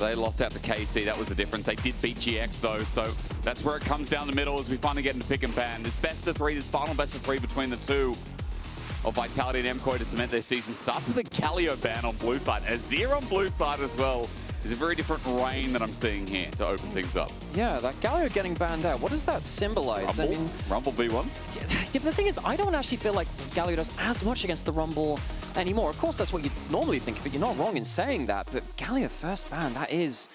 They lost out to KC, that was the difference. They did beat GX though, so that's where it comes down the middle as we finally get into pick and ban. This best of three, this final best of three between the two of Vitality and MKOI to cement their season starts with a Galio ban on blue side. Azir on blue side as well. There's a very different rain that I'm seeing here to open things up. Yeah, that Galio getting banned out, what does that symbolize? Rumble? I mean, Rumble V1? Yeah, but the thing is, I don't actually feel like Galio does as much against the Rumble anymore. Of course, that's what you normally think, but you're not wrong in saying that. But Galio first ban, that is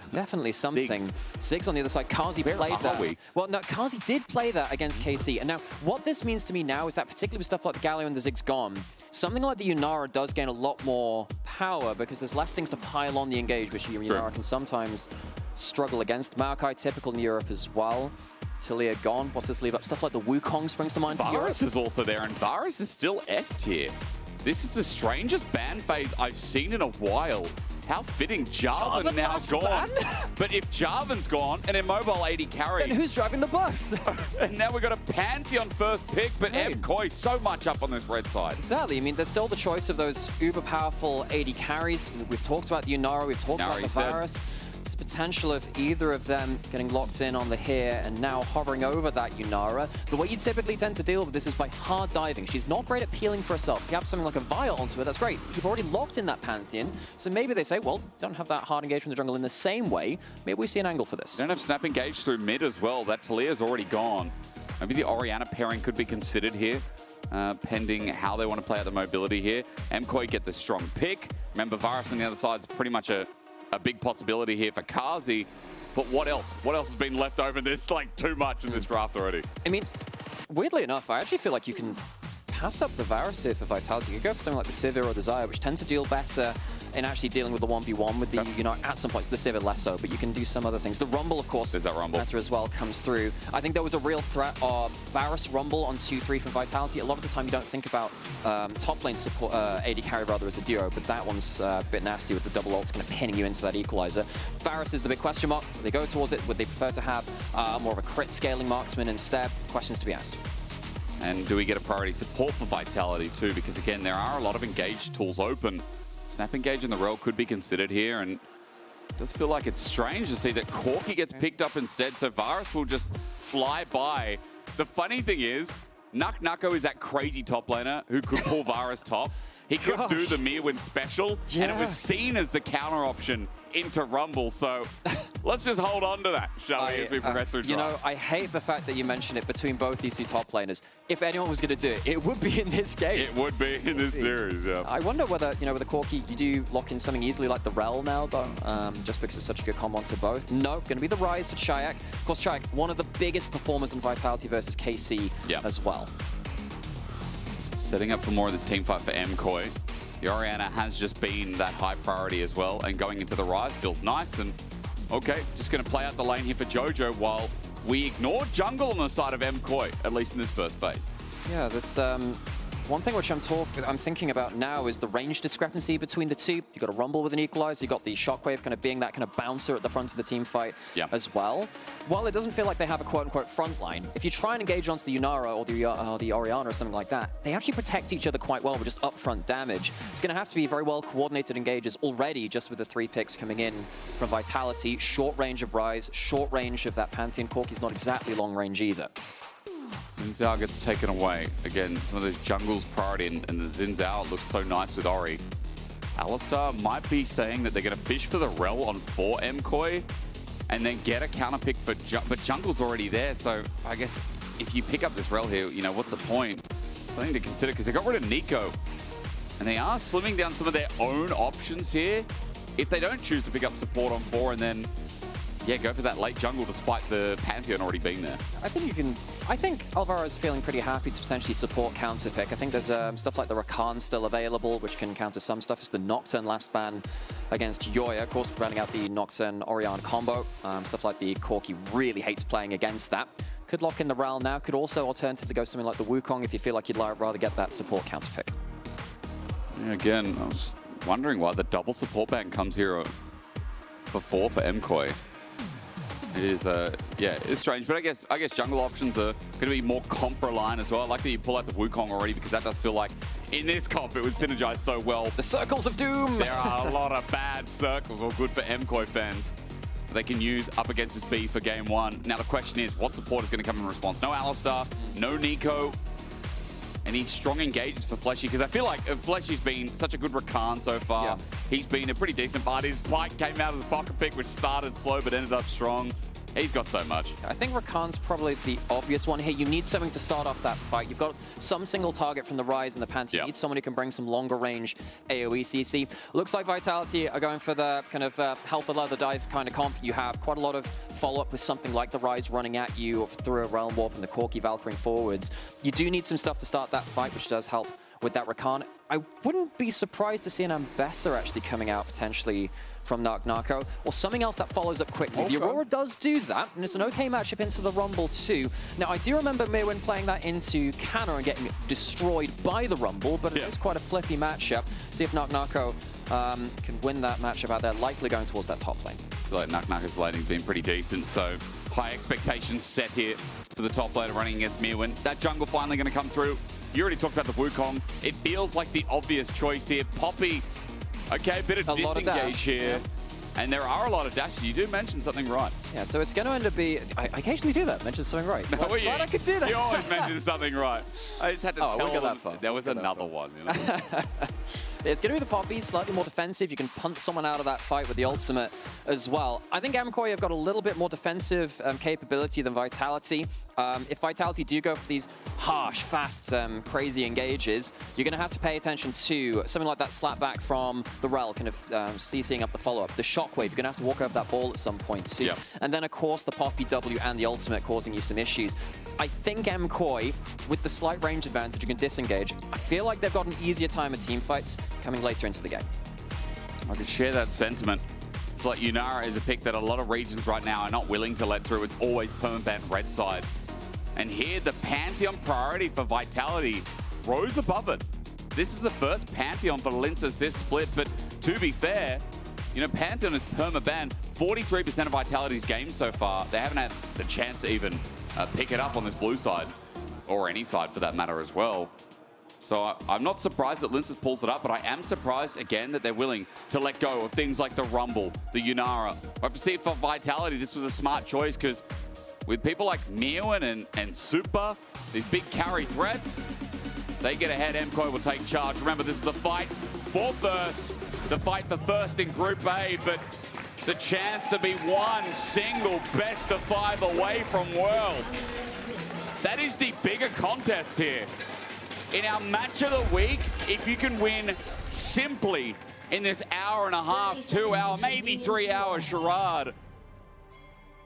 definitely something. Ziggs on the other side. Carzzy played that. Well, no, Carzzy did play that against KC. And now, what this means to me now is that particularly with stuff like the Galio and the Ziggs gone, something like the Yunara does gain a lot more power because there's less things to pile on the engage, which Yunara can sometimes struggle against. Maokai typical in Europe as well. Tilia gone. What's this leave up? Stuff like the Wukong springs to mind for Europe. Varus is also there, and Varus is still S tier. This is the strangest ban phase I've seen in a while. How fitting, Jarvan now gone. But if Jarvan's gone, an immobile AD carry. Then who's driving the bus? And now we've got a Pantheon first pick, but MKOI so much up on this red side. Exactly. I mean, there's still the choice of those uber powerful AD carries. We've talked about the Yunara, we've talked about the Varus. There's potential of either of them getting locked in on the here and now hovering over that Yunara. The way you typically tend to deal with this is by hard diving. She's not great at peeling for herself. If you have something like a Vile onto her, that's great. You've already locked in that Pantheon, so maybe they say, well, don't have that hard engage from the jungle in the same way. Maybe we see an angle for this. Don't have snap engage through mid as well. That Talia's already gone. Maybe the Orianna pairing could be considered here, pending how they want to play out the mobility here. MKOI get the strong pick. Remember, Varus on the other side is pretty much a big possibility here for Carzzy. But what else? What else has been left over? There's like too much in this draft already. I mean, weirdly enough, I actually feel like you can pass up the Varus here for Vitality. You could go for something like the Sivir or the Xayah, which tend to deal better in actually dealing with the 1v1 with the, you know, at some points, the Sivir less so, but you can do some other things. The Rumble, of course, there's that Rumble better as well, comes through. I think there was a real threat of Varus Rumble on 2-3 from Vitality. A lot of the time you don't think about top lane support, AD carry rather as a duo, but that one's a bit nasty with the double ults kind of pinning you into that equalizer. Varus is the big question mark, so they go towards it. Would they prefer to have more of a crit scaling marksman instead? Questions to be asked. And do we get a priority support for Vitality too? Because again, there are a lot of engaged tools open. Snap engage in the Rell could be considered here, and it does feel like it's strange to see that Corki gets picked up instead, so Varus will just fly by. The funny thing is, Nako is that crazy top laner who could pull Varus top. He could do the Myrwn special, and it was seen as the counter option into Rumble. So let's just hold on to that, shall we, as we progress through draft. You know, I hate the fact that you mentioned it between both these two top laners. If anyone was going to do it, it would be in this game. It would be in this series, yeah. I wonder whether, you know, with the Corki, you do lock in something easily like the Rell now, though, just because it's such a good combo to both. No, going to be the Ryze for Czajek. Of course, Czajek, one of the biggest performers in Vitality versus KC as well. Setting up for more of this team fight for MKOI. The Orianna has just been that high priority as well, and going into the Ryze feels nice. And okay, just going to play out the lane here for Jojo while we ignore jungle on the side of MKOI, at least in this first phase. Yeah, that's one thing which I'm thinking about now is the range discrepancy between the two. You got a Rumble with an equalizer, you got the Shockwave kind of being that kind of bouncer at the front of the team fight as well. While it doesn't feel like they have a quote-unquote front line, if you try and engage onto the Yunara or the Orianna or something like that, they actually protect each other quite well with just upfront damage. It's going to have to be very well coordinated engages already just with the 3 picks coming in from Vitality. Short range of Ryze, short range of that Pantheon. Corki's not exactly long range either. Xin Zhao gets taken away. Again, some of those jungles priority, and the Xin Zhao looks so nice with Ori. Alistar might be saying that they're going to fish for the Rell on 4 MKOI and then get a counter pick for but jungle's already there, so I guess if you pick up this Rell here, you know, what's the point? Something to consider, because they got rid of Nako, and they are slimming down some of their own options here. If they don't choose to pick up support on 4 and then go for that late jungle despite the Pantheon already being there. I think Alvaro is feeling pretty happy to potentially support counter pick. I think there's stuff like the Rakan still available, which can counter some stuff. It's the Nocturne last ban against Elyoya, of course, running out the Nocturne Orianna combo. Stuff like the Corki really hates playing against that. Could lock in the Rell now. Could also alternatively go something like the Wukong if you feel like you'd rather get that support counter pick. Yeah, again, I was just wondering why the double support ban comes here before for MKOI. It is, it's strange, but I guess jungle options are going to be more compra line as well. I like that you pull out the Wukong already, because that does feel like in this comp, it would synergize so well. The circles of doom! There are a lot of bad circles, all good for MKOI fans. They can use up against this B for game one. Now the question is, what support is going to come in response? No Alistar, no Nako. Any strong engages for Fleshy? Because I feel like Fleshy's been such a good Rakan so far. Yeah. He's been a pretty decent part. His Pike came out as a pocket pick, which started slow but ended up strong. He's got so much. I think Rakan's probably the obvious one here. You need something to start off that fight. You've got some single target from the Ryze and the Pantheon. Yep. You need someone who can bring some longer range AoE CC. Looks like Vitality are going for the kind of health of leather dive kind of comp. You have quite a lot of follow-up with something like the Ryze running at you through a Realm Warp and the Corki Valkyrie forwards. You do need some stuff to start that fight, which does help with that Rakan. I wouldn't be surprised to see an Ambassador actually coming out potentially from Nako, or something else that follows up quickly. Okay. The Aurora does do that, and it's an okay matchup into the Rumble too. Now, I do remember Myrwn playing that into Canna and getting destroyed by the Rumble, but it is quite a flippy matchup. See if Nako can win that matchup out there, likely going towards that top lane. I feel like Nako's lane's been pretty decent, so high expectations set here for the top lane running against Myrwn. That jungle finally going to come through. You already talked about the Wukong. It feels like the obvious choice here. Poppy, okay, a bit of disengage here. Yeah. And there are a lot of dashes. You do mention something right. Yeah, so it's going to end up being... I occasionally do that, mention something right. Well, glad I could do that. You always mention something right. I just had to tell we'll get that far. There was another one. You know? It's going to be the Poppy, slightly more defensive. You can punt someone out of that fight with the ultimate as well. I think MKOI have got a little bit more defensive capability than Vitality. If Vitality do go for these harsh, fast, crazy engages, you're going to have to pay attention to something like that slapback from the Rell, kind of CCing up the follow-up. The Shockwave, you're going to have to walk over that ball at some point too. Yep. And then, of course, the Poppy W and the ultimate causing you some issues. I think MKOI, with the slight range advantage, you can disengage. I feel like they've got an easier time at teamfights coming later into the game. I could share that sentiment. It's like Yunara is a pick that a lot of regions right now are not willing to let through. It's always permaban red side. And here, the Pantheon priority for Vitality rose above it. This is the first Pantheon for Lyncas this split, but to be fair, you know, Pantheon is permaban 43% of Vitality's games so far. They haven't had the chance to even pick it up on this blue side, or any side for that matter as well. So I'm not surprised that Lyncas pulls it up, but I am surprised, again, that they're willing to let go of things like the Rumble, the Yunara. I have to see for Vitality, this was a smart choice, because with people like Myrwn and Supa, these big carry threats, they get ahead, MKOI will take charge. Remember, this is the fight for first, the fight for first in Group A, but the chance to be one single best of 5 away from Worlds. That is the bigger contest here. In our match of the week, if you can win simply in this hour and a half, 2 hour, maybe 3 hour charade,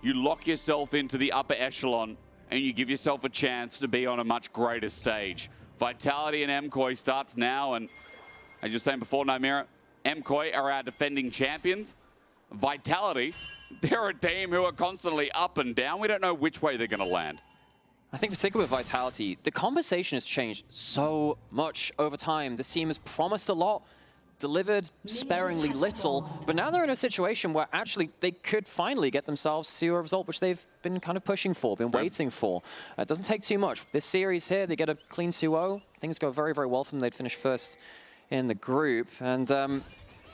you lock yourself into the upper echelon and you give yourself a chance to be on a much greater stage. Vitality and MKOI starts now, and as you were saying before, Nymaera, MKOI are our defending champions. Vitality, they're a team who are constantly up and down. We don't know which way they're going to land. I think particularly with Vitality, the conversation has changed so much over time. This team has promised a lot, delivered sparingly little, but now they're in a situation where actually they could finally get themselves to a result which they've been kind of pushing for, been waiting for. It doesn't take too much. This series here, they get a clean 2-0. Things go very, very well for them. They'd finish first in the group. And of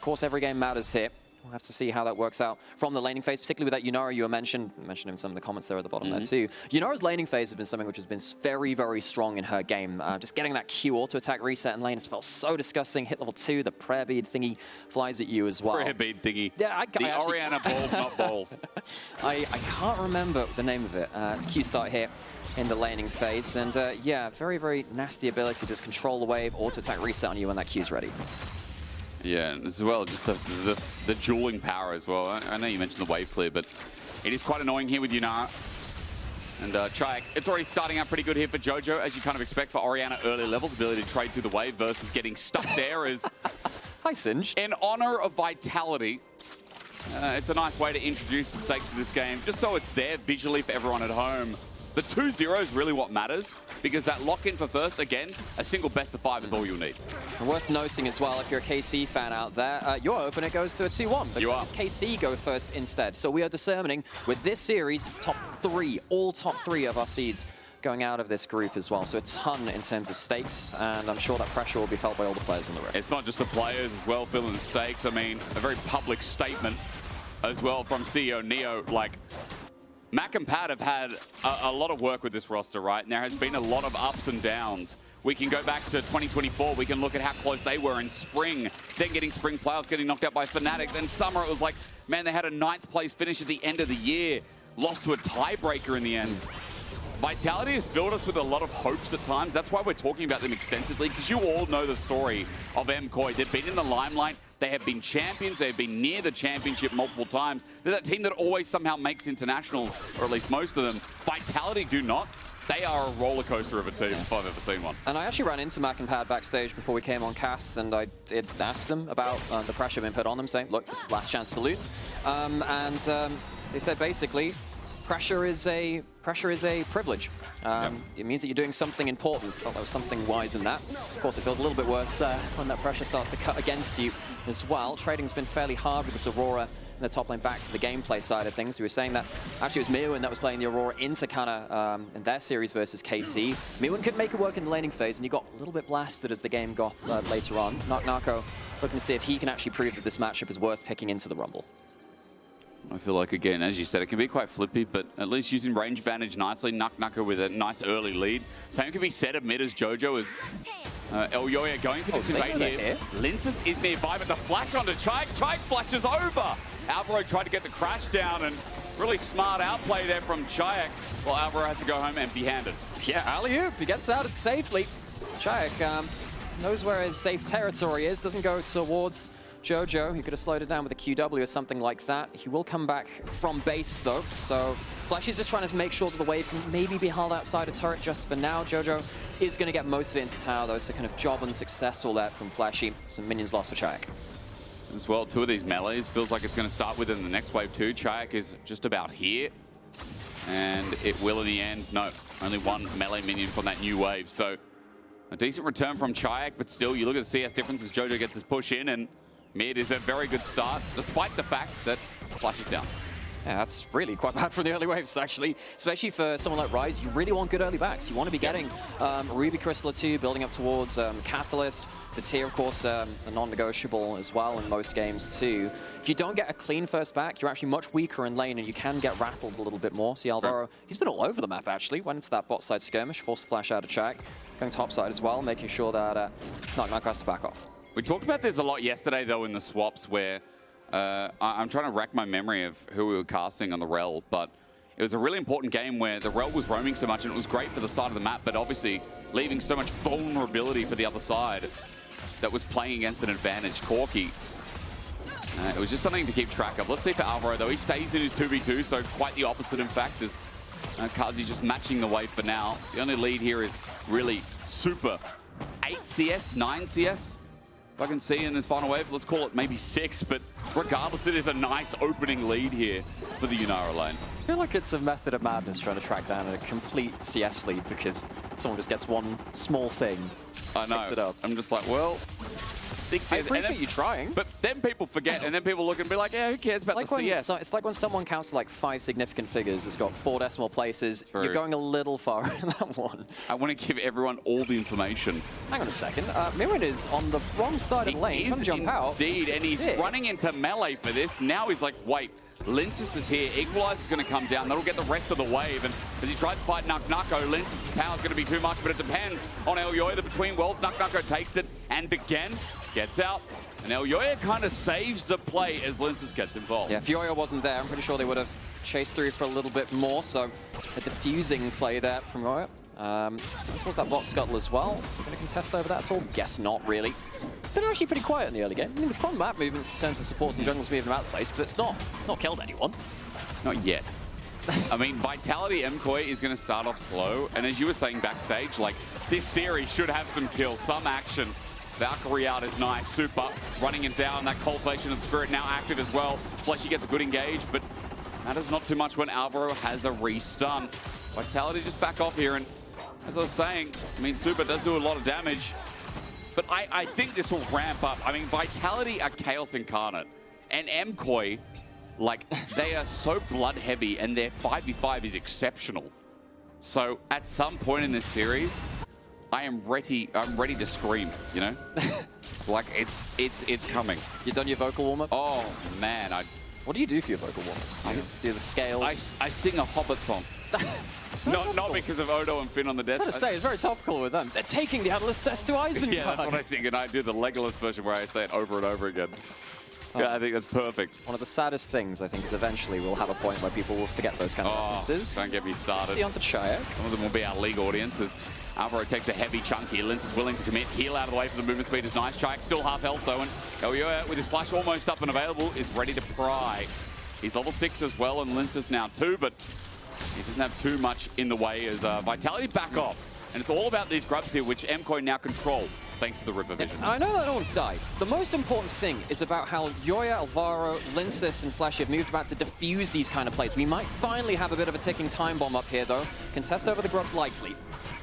course, every game matters here. We'll have to see how that works out from the laning phase, particularly with that Yunara you mentioned in some of the comments there at the bottom there too. Yunara's laning phase has been something which has been very, very strong in her game. Just getting that Q auto-attack reset in lane has felt so disgusting. Hit level 2, the prayer bead thingy flies at you as well. Prayer bead thingy. Yeah, the Orianna balls, not balls. I can't remember the name of it. It's Q start here in the laning phase. And yeah, very, very nasty ability to just control the wave, auto-attack reset on you when that Q's ready. Yeah, and as well, just the dueling power as well. I know you mentioned the wave clear, but it is quite annoying here with Yunara. And Czajek, it's already starting out pretty good here for Jojo, as you kind of expect for Orianna early levels, ability to trade through the wave versus getting stuck there is... Hi, Singe. In honor of Vitality, it's a nice way to introduce the stakes of this game, just so it's there visually for everyone at home. The 2-0 is really what matters, because that lock-in for first, again, a single best of 5 is all you'll need. And worth noting as well, if you're a KC fan out there, your opener goes to a 2-1. But KC go first instead. So we are determining, with this series, top 3, all top 3 of our seeds going out of this group as well. So a ton in terms of stakes, and I'm sure that pressure will be felt by all the players in the room. It's not just the players as well feeling the stakes. I mean, a very public statement as well from CEO Neo. Like, Mac and Pat have had a lot of work with this roster, right? And there has been a lot of ups and downs. We can go back to 2024. We can look at how close they were in spring, then getting spring playoffs, getting knocked out by Fnatic. Then summer, it was like, man, they had a 9th place finish at the end of the year, lost to a tiebreaker in the end. Vitality has filled us with a lot of hopes at times. That's why we're talking about them extensively, because you all know the story of MKOI. They've been in the limelight. They have been champions. They've been near the championship multiple times. They're that team that always somehow makes internationals, or at least most of them. Vitality do not. They are a roller coaster of a team if I've ever seen one. And I actually ran into Mac and Pad backstage before we came on cast, and I did ask them about the pressure being put on them, saying, look, this is last chance to loot. They said basically, pressure is a privilege. It means that you're doing something important. Well, there was something wise in that. Of course, it feels a little bit worse when that pressure starts to cut against you as well. Trading's been fairly hard with this Aurora in the top lane. Back to the gameplay side of things, we were saying that actually it was Myrwn that was playing the Aurora into Kana in their series versus KC. Myrwn could make it work in the laning phase, and he got a little bit blasted as the game got later on. Nako looking to see if he can actually prove that this matchup is worth picking into the Rumble. I feel like, again, as you said, it can be quite flippy, but at least using range advantage nicely. Nako with a nice early lead. Same can be said of mid as Jojo as Elyoya going for this invade here. Lyncas is nearby, but the flash onto Czajek. Czajek flashes over. Alvaro tried to get the crash down, and really smart outplay there from Czajek. Well, Alvaro has to go home empty-handed. Yeah, alley-oop. He gets out safely. Czajek knows where his safe territory is, doesn't go towards Jojo. He could have slowed it down with a QW or something like that. He will come back from base though, so Fleshy's just trying to make sure that the wave can maybe be held outside a turret just for now. Jojo is going to get most of it into tower though, so kind of job unsuccessful there from Fleshy. Some minions lost for Czajek. As well, 2 of these melees feels like it's going to start within the next wave too. Czajek is just about here, and it will in the end. No, only 1 melee minion from that new wave, so a decent return from Czajek, but still, you look at the CS difference as Jojo gets his push in, and mid is a very good start, despite the fact that Flash is down. Yeah, that's really quite bad for the early waves, actually. Especially for someone like Ryze, you really want good early backs. You want to be getting Ruby Crystal or 2, building up towards Catalyst. The tier, of course, a non-negotiable as well in most games, too. If you don't get a clean first back, you're actually much weaker in lane, and you can get rattled a little bit more. See, Alvaro, he's been all over the map, actually. Went into that bot side skirmish, forced the flash out of Czajek. Going top side as well, making sure that Nako has to back off. We talked about this a lot yesterday, though, in the swaps, where I'm trying to rack my memory of who we were casting on the Rell, but it was a really important game where the Rell was roaming so much, and it was great for the side of the map, but obviously leaving so much vulnerability for the other side that was playing against an advantage. Corki, it was just something to keep track of. Let's see for Alvaro, though. He stays in his 2v2, so quite the opposite, in fact, as Carzzy just matching the wave for now. The only lead here is really Supa. 8 CS, 9 CS. I can see in this final wave, let's call it maybe 6, but regardless, it is a nice opening lead here for the Yunara lane. I feel like it's a method of madness trying to track down a complete CS lead because someone just gets one small thing, I know. picks it up. I'm just like, well, 6 I appreciate you trying. But then people forget, and then people look and be like, yeah, who cares about the CS? It's like when someone counts like 5 significant figures, it's got 4 decimal places. True. You're going a little far in that one. I want to give everyone all the information. Hang on a second. Myrwn is on the wrong side of the lane, trying to jump out. Indeed, and he's running into melee for this. Now he's like, wait, Lyncas is here. Equalizer's going to come down. That'll get the rest of the wave. And as he tries to fight Nako, Lyncas' power's going to be too much, but it depends on Elyoya. The between worlds, Nako takes it, and again, gets out. And Elyoya kind of saves the play as Lyncas gets involved. Yeah, if Elyoya wasn't there, I'm pretty sure they would have chased through for a little bit more. So a diffusing play there from Elyoya. Towards that bot scuttle as well. Going to contest over that at all? Guess not, really. Been actually pretty quiet in the early game. I mean, the fun map movements in terms of supports and jungles moving them out of the place, but it's not killed anyone. Not yet. I mean, Vitality MKOI is going to start off slow, and as you were saying backstage, like, this series should have some kills, some action. Valkyrie out is nice. Supa running him down. That Cultivation of Spirit now active as well. Fleshy gets a good engage, but matters not too much when Alvaro has a restun. Vitality just back off here, and as I was saying, I mean, Supa does do a lot of damage, but I think this will ramp up. I mean, Vitality are Chaos incarnate, and MKOI, like, they are so blood heavy, and their 5v5 is exceptional. So at some point in this series, I'm ready to scream, you know? Like it's coming. You done your vocal warm-up? Oh man, what do you do for your vocal warm-ups? Do you do the scales? I sing a Hobbit song. Not because of Odo and Finn on the desk. I was going to say, it's very topical with them. They're taking the Analyst test to Eisenberg. Yeah, that's what I sing, and I do the Legolas version where I say it over and over again. Yeah, I think that's perfect. One of the saddest things, I think, is eventually we'll have a point where people will forget those kind of references. Don't get me started. See on to Czajek. Some of them will be our league audience as Alvaro takes a heavy chunk here. Lyncas is willing to commit. Heal out of the way for the movement speed is nice. Czajek still half health though, and Elyoya with his flash almost up and available is ready to pry. He's level 6 as well, and Lyncas now 2, but he doesn't have too much in the way as Vitality back off. And it's all about these grubs here, which MKOI now control, thanks to the Ripper Vision. I know that no one's died. The most important thing is about how Elyoya, Alvaro, Lyncas, and Fleshy have moved about to defuse these kind of plays. We might finally have a bit of a ticking time bomb up here, though. Contest over the grubs likely.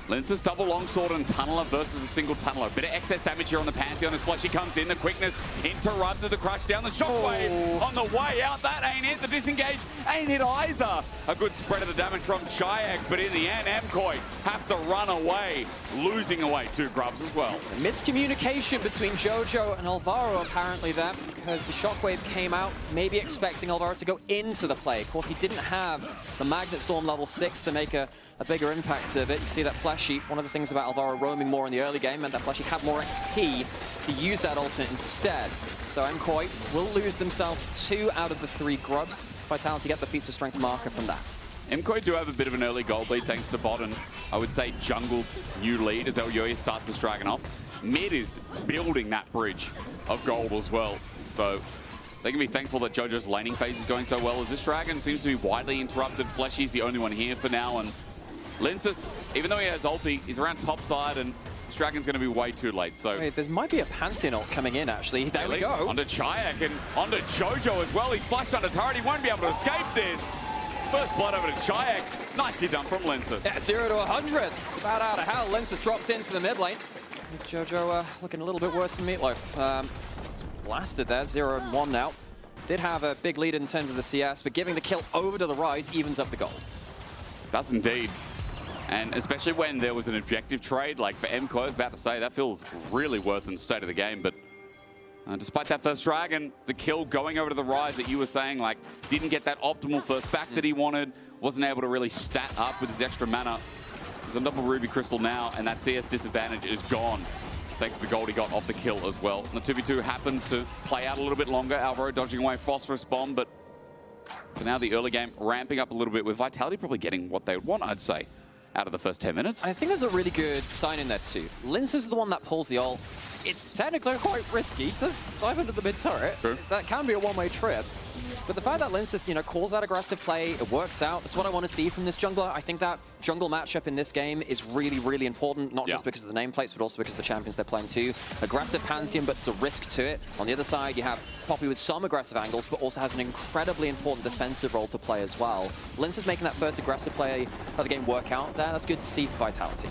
Lyncas double longsword and tunneler versus a single tunneler. Bit of excess damage here on the Pantheon as Fleshy comes in. The quickness interrupted the crush down the shockwave on the way out. That ain't it. The disengage ain't it either. A good spread of the damage from Czajek, but in the end, MKOI have to run away, losing away 2 grubs as well. Miscommunication between Jojo and Alvaro apparently there, because the shockwave came out, maybe expecting Alvaro to go into the play. Of course, he didn't have the Magnet Storm level 6 to make a bigger impact of it. You see that Fleshy, one of the things about Alvaro roaming more in the early game meant that Fleshy had more XP to use that ultimate instead. So MKOI will lose themselves 2 out of the 3 grubs. Vitality get the feats of strength marker from that. MKOI do have a bit of an early gold lead thanks to bot, and I would say jungle's new lead as Elyoya starts this dragon off. Mid is building that bridge of gold as well. So they can be thankful that Jojo's laning phase is going so well, as this dragon seems to be widely interrupted. Fleshy's the only one here for now, and Lyncas, even though he has ulti, he's around top side, and this dragon's going to be way too late. So wait, there might be a Pantheon ult coming in, actually. There we go. Onto Czajek and onto Jojo as well. He's flashed under turret. He won't be able to escape this. First blood over to Czajek. Nicely done from Lyncas. Yeah, 0 to 100. About out of hell. Lyncas drops into the mid lane. It's Jojo looking a little bit worse than Meatloaf. It's blasted there. 0-1 now. Did have a big lead in terms of the CS, but giving the kill over to the Ryze evens up the gold. Does indeed. And especially when there was an objective trade, like for MKOI, I was about to say, that feels really worth in the state of the game. But despite that first dragon, the kill going over to the Ryze that you were saying, like, didn't get that optimal first back that he wanted, wasn't able to really stat up with his extra mana. He's on double Ruby Crystal now, and that CS disadvantage is gone, thanks to the gold he got off the kill as well. And the 2v2 happens to play out a little bit longer. Alvaro dodging away Phosphorus Bomb, but for now the early game ramping up a little bit with Vitality probably getting what they would want, I'd say, out of the first 10 minutes. I think there's a really good sign in there too. Lyncas is the one that pulls the ult. It's technically quite risky. Does dive into the mid turret. True. That can be a one-way trip. But the fact that Lyncas, you know, calls that aggressive play, it works out. That's what I want to see from this jungler. I think that jungle matchup in this game is really, really important, not just because of the nameplates, but also because of the champions they're playing too. Aggressive Pantheon, but it's a risk to it. On the other side, you have Poppy with some aggressive angles, but also has an incredibly important defensive role to play as well. Lyncas making that first aggressive play of the game work out there. That's good to see for Vitality.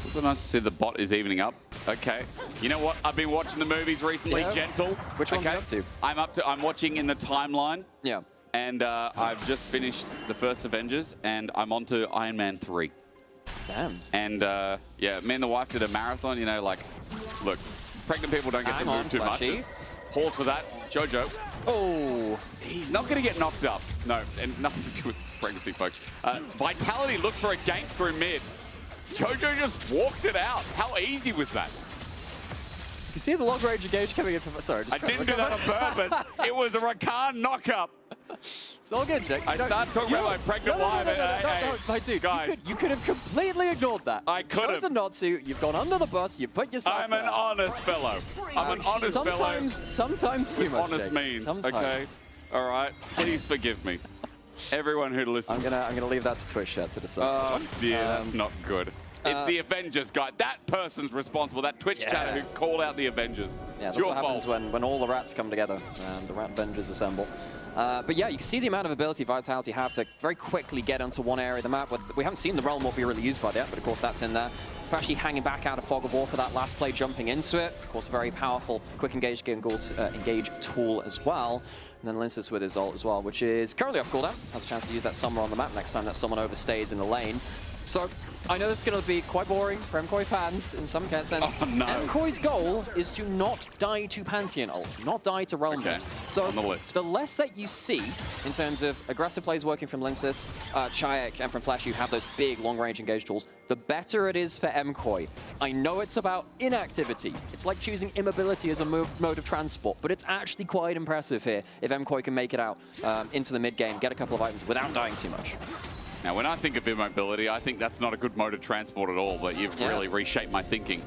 It's so nice to see the bot is evening up. Okay. You know what? I've been watching the movies recently, Gentle. Which one's up to? I'm watching in the timeline. Yeah. And I've just finished the first Avengers, and I'm on to Iron Man 3. Damn. And yeah, me and the wife did a marathon, you know, like, look, pregnant people don't get to move too much. Pause for that. Jojo. Oh. He's not going to get knocked up. No, and nothing to do with pregnancy, folks. Vitality looked for a gank through mid. Jojo just walked it out. How easy was that? You see the long range engage coming in from... Sorry, I didn't do that on purpose. It was a Rakan knock-up. It's all good, Jake. I started talking about my pregnant wife. No, dude, guys. You could have completely ignored that. I could have. Chosen not to. You've gone under the bus. You put yourself I'm an honest fellow. I'm an honest fellow. Sometimes too much, honest Jake. means, sometimes. Okay? All right. Please forgive me. Everyone who listens. I'm gonna leave that to Twitch chat to decide. Oh, yeah, that's not good. It's the Avengers guy. That person's responsible. That Twitch chatter who called out the Avengers. Yeah, that's your what happens fault. when all the rats come together and the rat Avengers assemble. But yeah, you can see the amount of ability Vitality have to very quickly get onto one area of the map. We haven't seen the Realm Warp be really used by that, but of course that's in there. Fleshy hanging back out of Fog of War for that last play, jumping into it. Of course, very powerful quick engage tool as well. And then Lyncas with his ult as well, which is currently off cooldown. Has a chance to use that Summer on the map next time that someone overstays in the lane. So I know this is going to be quite boring for MKOI fans in some sense. Oh, no. MKOI's goal is to not die to Pantheon ult, not die to Rell. Okay. So on the list. The less that you see in terms of aggressive plays working from Lyncas, Czajek, and from Fleshy, who have those big long-range engage tools, the better it is for MKOI. I know it's about inactivity. It's like choosing immobility as a mode of transport, but it's actually quite impressive here if MKOI can make it out into the mid-game, get a couple of items without dying too much. Now, when I think of immobility, I think that's not a good mode of transport at all, but you've really reshaped my thinking.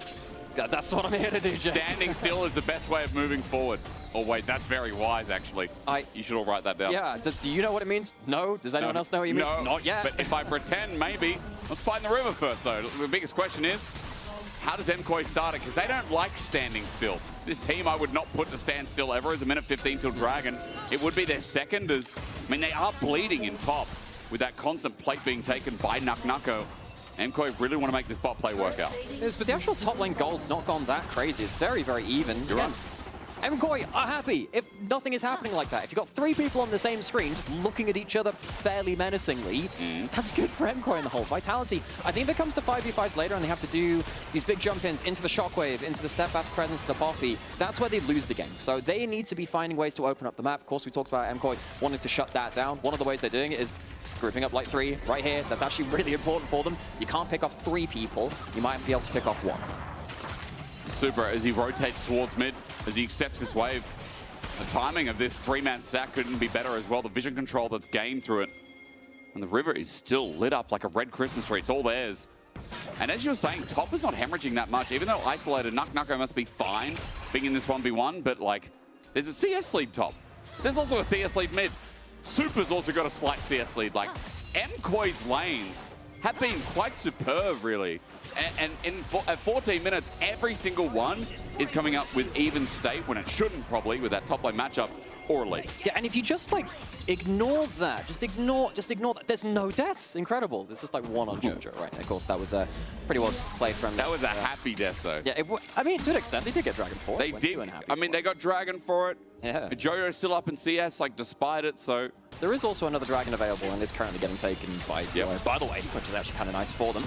That's what I'm here to do, Jay. Standing still is the best way of moving forward. Oh, wait, that's very wise, actually. You should all write that down. Yeah, do you know what it means? No? Does anyone else know what it means? No, not yet. But if I pretend, maybe. Let's fight in the river first, though. The biggest question is, how does MKOI start it? Because they don't like standing still. This team I would not put to stand still ever as a minute 15 till Dragon. It would be their second as, I mean, they are bleeding in top with that constant plate being taken by Nako. MKOI really want to make this bot play work out. Yes, but the actual top lane gold's not gone that crazy. It's very, very even. You're right. MKOI are happy if nothing is happening like that. If you've got 3 people on the same screen just looking at each other fairly menacingly, that's good for MKOI in the whole vitality. I think if it comes to 5v5s later and they have to do these big jump-ins into the Shockwave, into the step-fast presence, the Poppy, that's where they lose the game. So they need to be finding ways to open up the map. Of course, we talked about MKOI wanting to shut that down. One of the ways they're doing it is grouping up like 3 right here. That's actually really important for them. You can't pick off 3 people. You might be able to pick off 1. Supa, as he rotates towards mid, as he accepts this wave, the timing of this 3-man stack couldn't be better as well. The vision control that's gained through it. And the river is still lit up like a red Christmas tree. It's all theirs. And as you were saying, top is not hemorrhaging that much. Even though isolated, Nako must be fine being in this 1v1, but like, there's a CS lead top. There's also a CS lead mid. Supa's also got a slight CS lead. Like, MKOI's lanes have been quite superb, really. And at 14 minutes, every single one is coming up with even state when it shouldn't probably with that top lane matchup or a lead. Yeah, and if you just like ignore that, just ignore that. There's no deaths. Incredible. There's just like 1 on Jojo, right? Of course, that was a pretty well played from. That was a happy death, though. Yeah, I mean, to an extent, they did get Dragon for it. They did. I mean, they got Dragon for it. Yeah. Jojo's still up in CS, like, despite it, so... There is also another Dragon available, and it's currently getting taken by by the way, which is actually kind of nice for them.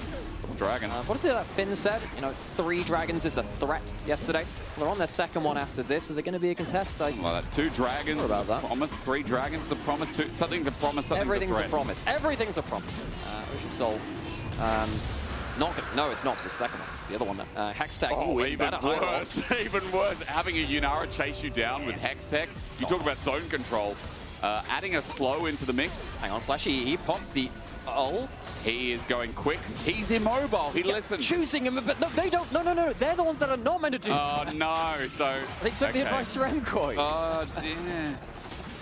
Dragon. What is it that Finn said? You know, 3 dragons is the threat yesterday. They're on their second one after this. Is it going to be a contest? Well, that 2 dragons, what about that? Promise, 3 dragons, the promise, 2... Something's a promise, something's Everything's a threat. a promise. Everything's a promise. Ocean Soul. No, it's not. It's the second one. It's the other one. Hextech. Oh, even worse. Even worse. Having a Yunara chase you down with Hextech. You talk about zone control. Adding a slow into the mix. Hang on, Fleshy. He popped the ult. He is going quick. He's immobile. He listens. Choosing him, but no, they don't. No. They're the ones that are not meant to do. Oh, no. So... They took the advice to MKOI. Oh, dear.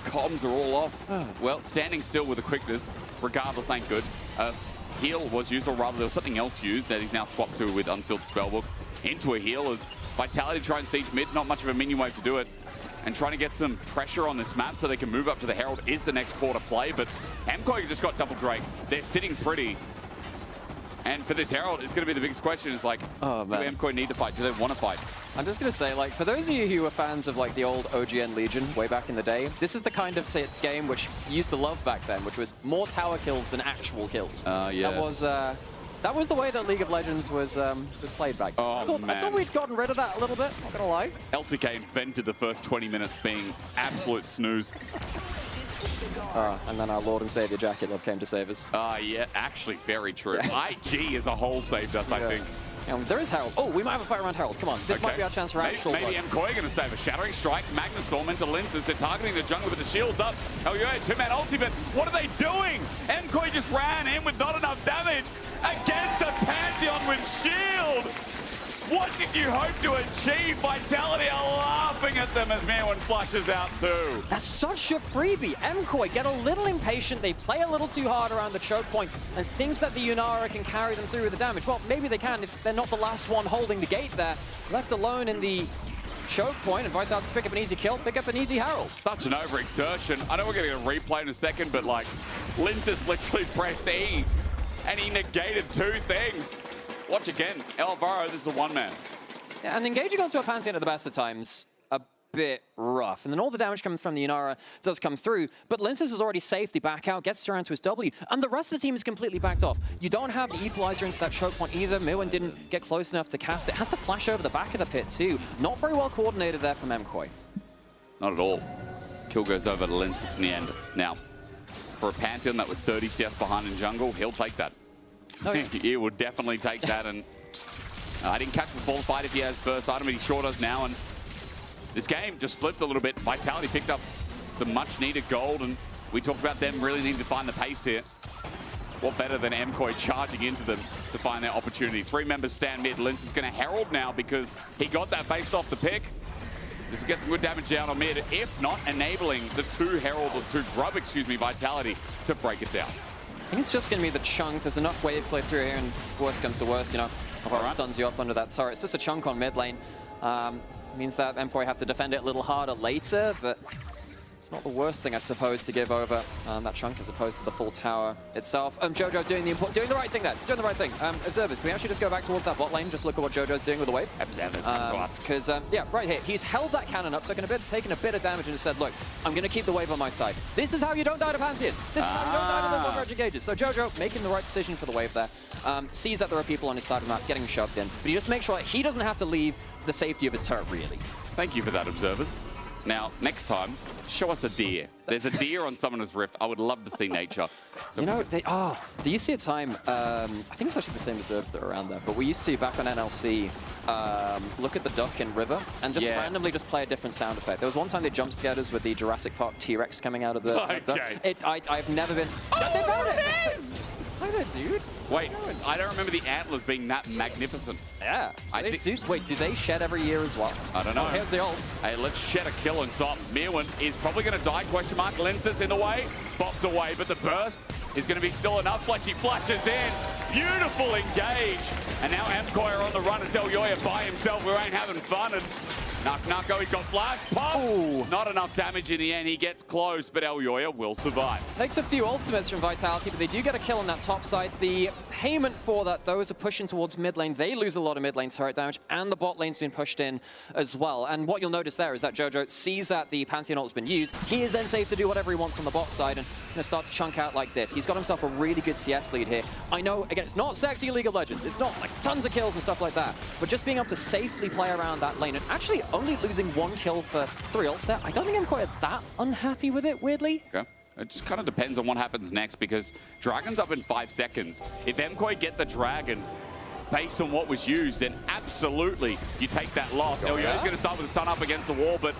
Comms are all off. Well, standing still with the quickness, regardless, ain't good. Heal was used, or rather there was something else used that he's now swapped to with Unsealed Spellbook into a heal as Vitality try and siege mid. Not much of a minion wave to do it. And trying to get some pressure on this map so they can move up to the Herald is the next core to play. But MKOI just got double Drake. They're sitting pretty. And for this Herald, it's going to be the biggest question is like, do MKOI need to fight? Do they want to fight? I'm just going to say, like, for those of you who are fans of, like, the old OGN Legion way back in the day, this is the kind of game which you used to love back then, which was more tower kills than actual kills. Yes. That was the way that League of Legends was played back then. Oh, I thought we'd gotten rid of that a little bit, not going to lie. LCK invented the first 20 minutes being absolute snooze. And then our Lord and Savior Jacket Love came to save us. Yeah, actually very true. IG as a whole saved us, I think. There is Herald. Oh, we might have a fight around Herald. Come on, this might be our chance for actual Maybe MKOI going to save a Shattering Strike. Magnus Storm into Lyncas. They're targeting the jungle, but the shield's up. Elyoya, 2-man ultimate. What are they doing? MKOI just ran in with not enough damage against a Pantheon with shield. What did you hope to achieve? Vitality are laughing at them as Myrwn flushes out too. That's such a freebie. MKOI get a little impatient. They play a little too hard around the choke point and think that the Yunara can carry them through with the damage. Well, maybe they can if they're not the last one holding the gate there. Left alone in the choke point, and Vitality to pick up an easy kill, pick up an easy Herald. Such an overexertion. I know we're getting a replay in a second, but like, Lyncas literally pressed E and he negated 2 things. Watch again. Alvaro, this is a 1-man. Yeah, and engaging onto a Pantheon at the best of times, a bit rough. And then all the damage coming from the Yunara does come through, but Lyncas is already safe. The back out, gets around to his W, and the rest of the team is completely backed off. You don't have the equalizer into that choke point either. Myrwn didn't get close enough to cast it. Has to flash over the back of the pit too. Not very well coordinated there from MKOI. Not at all. Kill goes over to Lyncas in the end. Now, for a Pantheon that was 30 CS behind in jungle, he'll take that. Oh, yeah. He will definitely take that, and I didn't catch the full fight if he has first item, but he sure does now, and this game just flipped a little bit. Vitality picked up some much-needed gold, and we talked about them really needing to find the pace here. What better than MKOI charging into them to find their opportunity? 3 members stand mid. Lyncas is going to herald now because he got that based off the pick. This will get some good damage down on mid, if not enabling the 2 herald, or 2 grub, excuse me, Vitality to break it down. I think it's just going to be the chunk. There's enough wave play through here, and worst comes to worst, you know, Alvaro stuns you off under that turret. It's just a chunk on mid lane. Means that MKOI have to defend it a little harder later, but it's not the worst thing, I suppose, to give over that chunk as opposed to the full tower itself. Jojo doing the right thing there. Doing the right thing. Observers, can we actually just go back towards that bot lane? Just look at what Jojo's doing with the wave. Observers, come to us. Because, yeah, right here. He's held that cannon up, taken a bit of damage, and said, look, I'm going to keep the wave on my side. This is how you don't die to Pantheon. This is how you don't die to those overarching gauges. So Jojo making the right decision for the wave there. Sees that there are people on his side of the map getting shoved in. But he just makes sure that he doesn't have to leave the safety of his turret, really. Thank you for that, Observers. Now, next time, show us a deer. There's a deer on Summoner's Rift. I would love to see nature. So you know, there used to be a time, I think it was actually the same reserves that were around there, but we used to see back on NLC, look at the duck in River and just randomly just play a different sound effect. There was one time they jump scatters with the Jurassic Park T-Rex coming out of the... Okay. I've never been... Oh, they found it is! Hi there, dude. Wait, I don't remember the antlers being that magnificent. Yeah. Wait, do they shed every year as well? I don't know. Oh, here's the ults. Hey, let's shed a kill on top. Myrwn is probably going to die, question mark. Lyncas in the way, bopped away, but the burst is going to be still enough. Fleshy flashes in. Beautiful engage. And now MKOI are on the run. It's Elyoya by himself. We ain't having fun. And Nako, he's got flash. Pop! Ooh. Not enough damage in the end. He gets close, but Elyoya will survive. Takes a few ultimates from Vitality, but they do get a kill on that top side. The payment for that, those are pushing towards mid lane. They lose a lot of mid lane turret damage, and the bot lane's been pushed in as well. And what you'll notice there is that Jojo sees that the Pantheon ult has been used. He is then safe to do whatever he wants on the bot side and start to chunk out like this. He's got himself a really good CS lead here. I know, again, it's not sexy League of Legends. It's not like tons of kills and stuff like that, but just being able to safely play around that lane and actually only losing 1 kill for 3 ults there, I don't think I'm quite that unhappy with it, weirdly. Okay. It just kind of depends on what happens next, because Dragon's up in 5 seconds. If MKOI get the Dragon based on what was used, then absolutely you take that loss. Elyoya's going to start with the stun up against the wall, but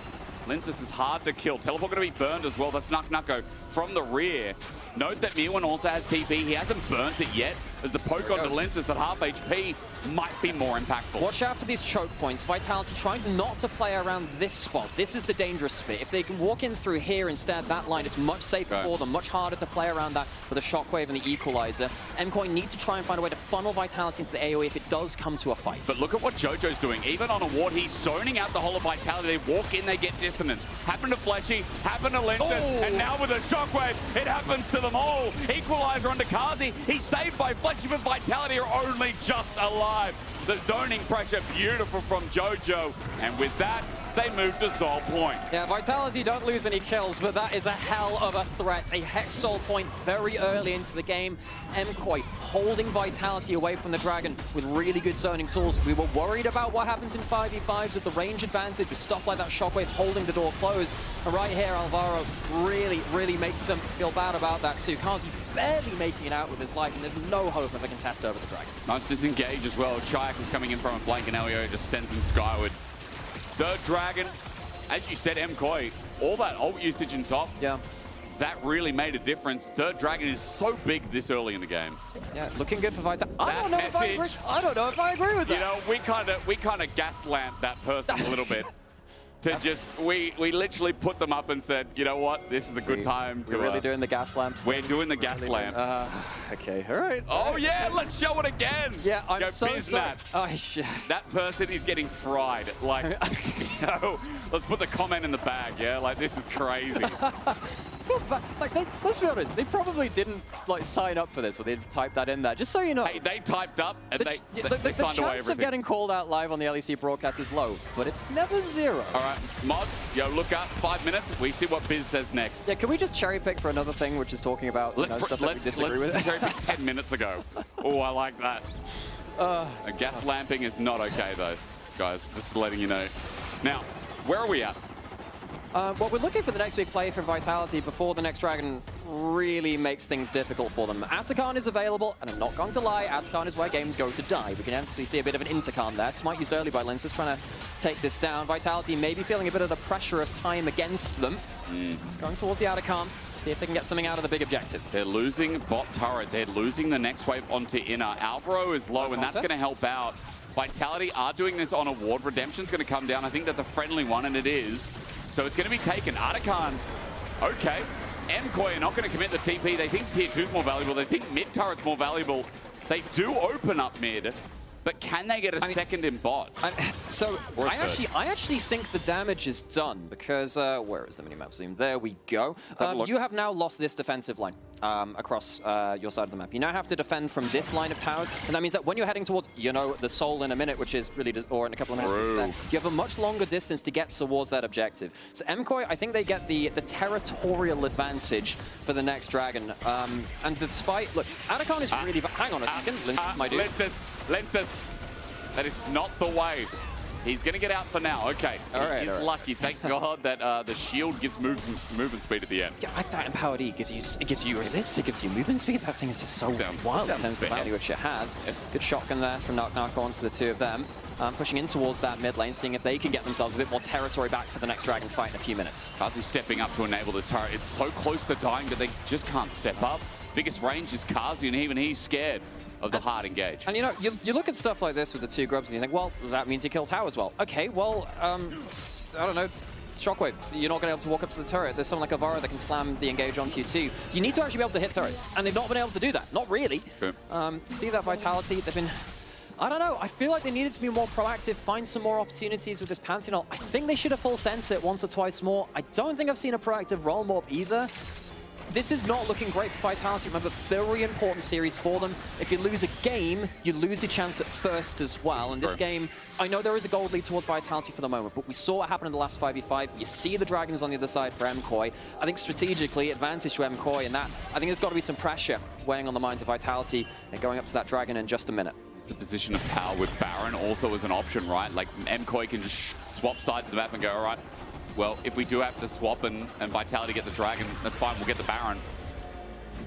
Lyncas is hard to kill. Teleport going to be burned as well. That's Nako from the rear. Note that Myrwn also has TP. He hasn't burnt it yet, as the poke onto Lyncas at half HP might be more impactful. Watch out for these choke points. Vitality trying not to play around this spot. This is the dangerous bit. If they can walk in through here instead, that line is much safer for them, much harder to play around that with a shockwave and the equalizer. MKOI need to try and find a way to funnel Vitality into the AoE if it does come to a fight. But look at what Jojo's doing. Even on a ward, he's zoning out the whole of Vitality. They walk in, they get dissonance. Happened to Fleshy, happened to Lyncas, and now with a shockwave, it happens to them all. Equalizer onto Carzzy. He's saved by Fleshy, but Vitality are only just alive. The zoning pressure, beautiful from Jojo. And with that, they move to Soul Point. Yeah, Vitality don't lose any kills, but that is a hell of a threat. A Hex Soul Point very early into the game. MKOI holding Vitality away from the Dragon with really good zoning tools. We were worried about what happens in 5v5s with the range advantage, with stuff like that shockwave holding the door closed. And right here, Alvaro really makes them feel bad about that too. Carzzy barely making it out with his life, and there's no hope of a contest over the Dragon. Nice disengage as well. Czajek was coming in from a flank, and Elyoya just sends him skyward. Third Dragon, as you said, MKOI, all that ult usage in top, that really made a difference. Third Dragon is so big this early in the game. Yeah, looking good for Vitality. I don't know if I agree with that. You know, we kind of gas-lamped that person a little bit. We literally put them up and said, you know what, this is a good time to... We're really doing the gas lamps. We're doing the gas lamp. Okay, all right. Oh yeah, let's show it again. Yeah, I'm so sorry. That person is getting fried. Like, you know, let's put the comment in the bag, yeah? Like, this is crazy. feel bad. Like, let's be honest, they probably didn't like sign up for this, or they'd type that in there. Just so you know. Hey, they typed up and they signed away everything. The chance of getting called out live on the LEC broadcast is low, but it's never zero. All right, Mod, yo, look up 5 minutes. We see what Biz says next. Yeah, can we just cherry pick for another thing, which is talking about stuff that we disagree with? Let's cherry pick 10 minutes ago. Oh, I like that. Gas lamping is not okay, though, guys. Just letting you know. Now, where are we at? Well, we're looking for the next big play for Vitality before the next Dragon really makes things difficult for them. Atakan is available, and I'm not going to lie, Atakan is where games go to die. We can actually see a bit of an intercon there. Smite used early by Lyncas, trying to take this down. Vitality maybe feeling a bit of the pressure of time against them. Going towards the Atakan, see if they can get something out of the big objective. They're losing bot turret. They're losing the next wave onto inner. Alvaro is low, and that's going to help out. Vitality are doing this on a ward. Redemption's going to come down. I think that's a friendly one, and it is. So it's going to be taken. Atakan, okay. MKOI are not going to commit the TP. They think tier 2 is more valuable. They think mid turret's more valuable. They do open up mid, but can they get a second in bot? I actually think the damage is done because where is the minimap zoom? There we go. You have now lost this defensive line across your side of the map. You now have to defend from this line of towers, and that means that when you're heading towards, you know, the Soul in a minute, which is really or in a couple of minutes, you have a much longer distance to get towards that objective. So MKOI, I think they get the territorial advantage for the next Dragon. And despite Atakan is really hang on a second, Lyncas, my dude. Lyncas, that is not the way. He's going to get out for now. Okay. He's lucky. Thank God that the shield gives movement speed at the end. Yeah, like that empowered E gives you resist, it gives you movement speed. That thing is just so wild in terms of the value which it has. Good shotgun there from Naak onto the two of them. Pushing in towards that mid lane, seeing if they can get themselves a bit more territory back for the next Dragon fight in a few minutes. Carzzy stepping up to enable this turret. It's so close to dying, but they just can't step up. Biggest range is Carzzy, and even he's scared of the hard engage. And you know, you look at stuff like this with the two grubs and you think, well, that means you kill towers well. Okay, well, I don't know, Shockwave, you're not going to be able to walk up to the turret. There's someone like Alvaro that can slam the engage onto you too. You need to actually be able to hit turrets, and they've not been able to do that. Not really. Sure. You see that Vitality, they've been... I don't know, I feel like they needed to be more proactive, find some more opportunities with this Pantheon. I think they should have full sense it once or twice more. I don't think I've seen a proactive roll morph either. This is not looking great for Vitality. Remember, very important series for them. If you lose a game, you lose your chance at first as well. In this game, I know there is a gold lead towards Vitality for the moment, but we saw what happened in the last 5v5. You see the Dragons on the other side for MKOI. I think strategically, advantage to MKOI, and that, I think there's got to be some pressure weighing on the minds of Vitality. They're going up to that Dragon in just a minute. It's a position of power with Baron also as an option, right? Like, MKOI can just swap sides of the map and go, all right, well, if we do have to swap and Vitality get the Dragon, that's fine, we'll get the Baron.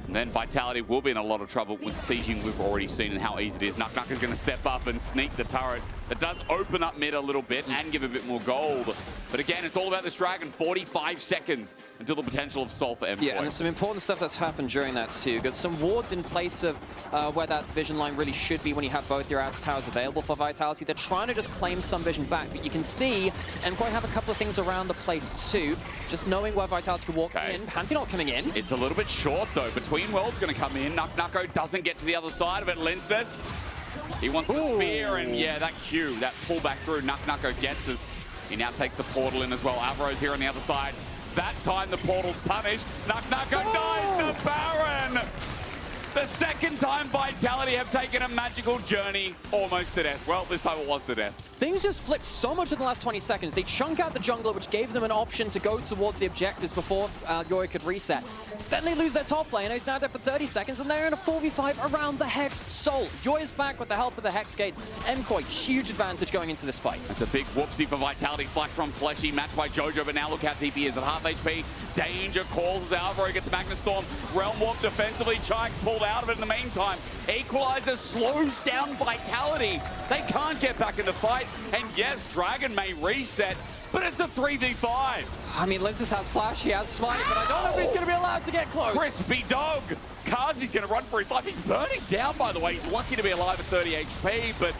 And then Vitality will be in a lot of trouble with sieging. We've already seen and how easy it is. Naak is going to step up and sneak the turret. It does open up mid a little bit and give a bit more gold. But again, it's all about this Dragon. 45 seconds until the potential of Soul for MKOI. Yeah, and there's some important stuff that's happened during that too. Got some wards in place of where that vision line really should be when you have both your outer towers available for Vitality. They're trying to just claim some vision back, but you can see MKOI have a couple of things around the place too. Just knowing where Vitality can walk in. Pantheon not coming in. It's a little bit short though. Between Worlds going to come in. Nako doesn't get to the other side of it. Lyncas. He wants the spear, and yeah, that Q, that pullback through, Nako gets us. He now takes the portal in as well. Alvaro's here on the other side. That time the portal's punished. Nako dies to Baron! The second time Vitality have taken a magical journey almost to death. Well, this time it was to death. Things just flipped so much in the last 20 seconds. They chunk out the jungler, which gave them an option to go towards the objectives before Elyoya could reset. Then they lose their top laner, who's now dead for 30 seconds, and they're in a 4v5 around the Hex Soul. Elyoya's back with the help of the Hex Gates. MKOI, huge advantage going into this fight. That's a big whoopsie for Vitality. Flash from Fleshy, matched by Jojo, but now look how TP is at half HP. Danger calls as Alvaro gets Magnet Storm. Realm Warp defensively, Czajek's pulled out of it in the meantime. Equalizer slows down Vitality. They can't get back in the fight. And yes, Dragon may reset, but it's a 3v5. I mean, Lyncas has Flash, he has Smite, but I don't know if he's going to be allowed to get close. Crispy dog. Carzzy's going to run for his life. He's burning down, by the way. He's lucky to be alive at 30 HP, but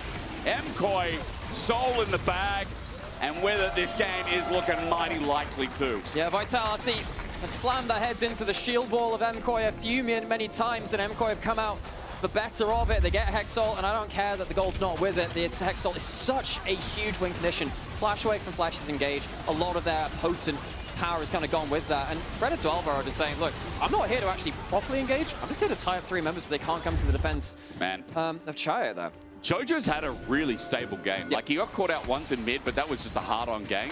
MKOI, Soul in the bag, and with it, this game is looking mighty likely too. Yeah, Vitality have slammed their heads into the shield wall of MKOI a few many times, and MKOI have come out the better of it. They get Hex Soul, and I don't care that the gold's not with it. The Hex Soul is such a huge win condition. Flash away from Flash's engage. A lot of their potent power has kind of gone with that. And credit to Alvaro just saying, look, I'm not here to actually properly engage. I'm just here to tie up 3 members so they can't come to the defense of Czajek though. Jojo's had a really stable game. Like, he got caught out once in mid, but that was just a hard-on game.